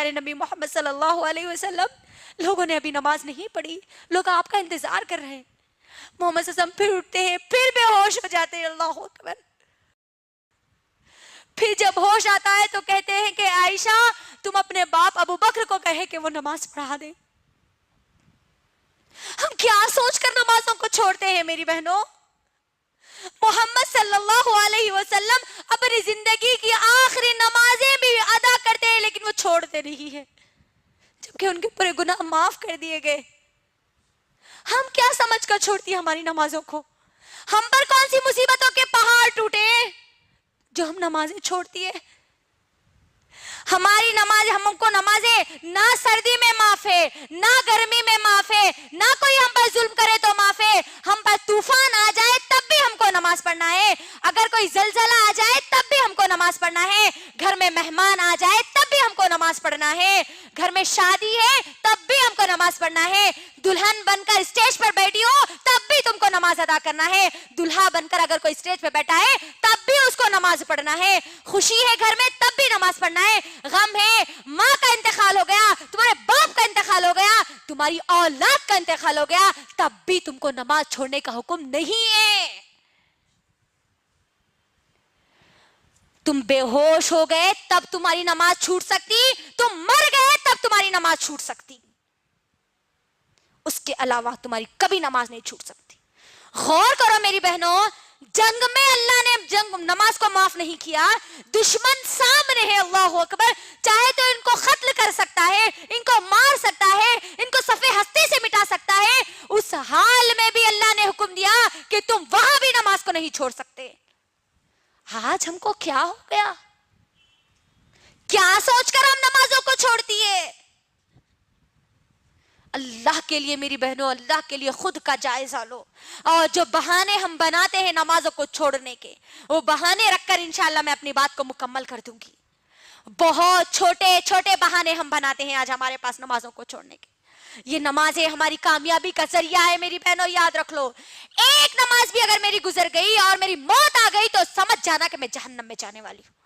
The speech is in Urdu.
پیارے نبی محمد صلی اللہ علیہ وسلم لوگوں نے ابھی نماز نہیں پڑھی, لوگ آپ کا انتظار کر رہے ہیں. محمد صلی اللہ علیہ وسلم پھر اٹھتے ہیں, پھر بے ہوش ہو جاتے ہیں. اللہ اکبر. پھر جب ہوش آتا ہے تو کہتے ہیں کہ عائشہ تم اپنے باپ ابو بکر کو کہے کہ وہ نماز پڑھا دے. ہم کیا سوچ کر نمازوں کو چھوڑتے ہیں میری بہنوں. محمد صلی اللہ علیہ وسلم اپنی زندگی کی آخری نمازیں بھی ادا کرتے ہیں لیکن وہ چھوڑتے نہیں ہیں, جبکہ ان کے پورے گناہ معاف کر دیے گئے. ہم کیا سمجھ کر چھوڑتی ہیں ہماری نمازوں کو. ہم پر کون سی مصیبتوں کے پہاڑ ٹوٹے جو ہم نمازیں چھوڑتی ہے. ہماری نماز, ہم کو نمازیں نہ سردی میں معاف ہے, نہ گرمی میں معاف ہے, نہ کوئی ہم پر ظلم کرے تو معاف ہے. ہم پر طوفان آ جائے تب بھی ہم کو نماز پڑھنا ہے, اگر کوئی زلزلہ آ جائے تب بھی ہم کو نماز پڑھنا ہے, گھر میں مہمان آ جائے تب بھی ہم کو نماز پڑھنا ہے, گھر میں شادی ہے تب بھی ہم کو نماز پڑھنا ہے, دلہن بن کر اسٹیج پر بیٹھی ہو تب بھی تم کو نماز ادا کرنا ہے, دلہا بن کر اگر کوئی اسٹیج پہ بیٹھا ہے تب بھی اس کو نماز پڑھنا ہے, خوشی ہے گھر میں تب بھی نماز پڑھنا ہے, غم ہے, ماں کا انتقال ہو گیا, تمہارے باپ کا انتقال ہو گیا, تمہاری اولاد کا انتقال ہو گیا, تب بھی تم کو نماز چھوڑنے کا حکم نہیں ہے. تم بے ہوش ہو گئے تب تمہاری نماز چھوٹ سکتی, تم مر گئے تب تمہاری نماز چھوٹ سکتی, اس کے علاوہ تمہاری کبھی نماز نہیں چھوٹ سکتی. غور کرو میری بہنوں, جنگ میں اللہ نے نماز کو معاف نہیں کیا, دشمن سامنے ہے, اللہ اکبر, چاہے تو ان کو قتل کر سکتا ہے, ان کو مار سکتا ہے, ان کو صفحے ہستی سے مٹا سکتا ہے, اس حال میں بھی اللہ نے حکم دیا کہ تم وہاں بھی نماز کو نہیں چھوڑ سکتے. آج ہم کو کیا ہو گیا, کیا سوچ کر ہم نمازوں کو چھوڑتی ہے. اللہ کے لیے میری بہنوں, اللہ کے لیے خود کا جائزہ لو, اور جو بہانے ہم بناتے ہیں نمازوں کو چھوڑنے کے, وہ بہانے رکھ کر انشاءاللہ میں اپنی بات کو مکمل کر دوں گی. بہت چھوٹے چھوٹے بہانے ہم بناتے ہیں آج ہمارے پاس نمازوں کو چھوڑنے کے. یہ نمازیں ہماری کامیابی کا ذریعہ ہے میری بہنوں, یاد رکھ لو. ایک نماز بھی اگر میری گزر گئی اور میری موت آ گئی تو سمجھ جانا کہ میں جہنم میں جانے والی ہوں.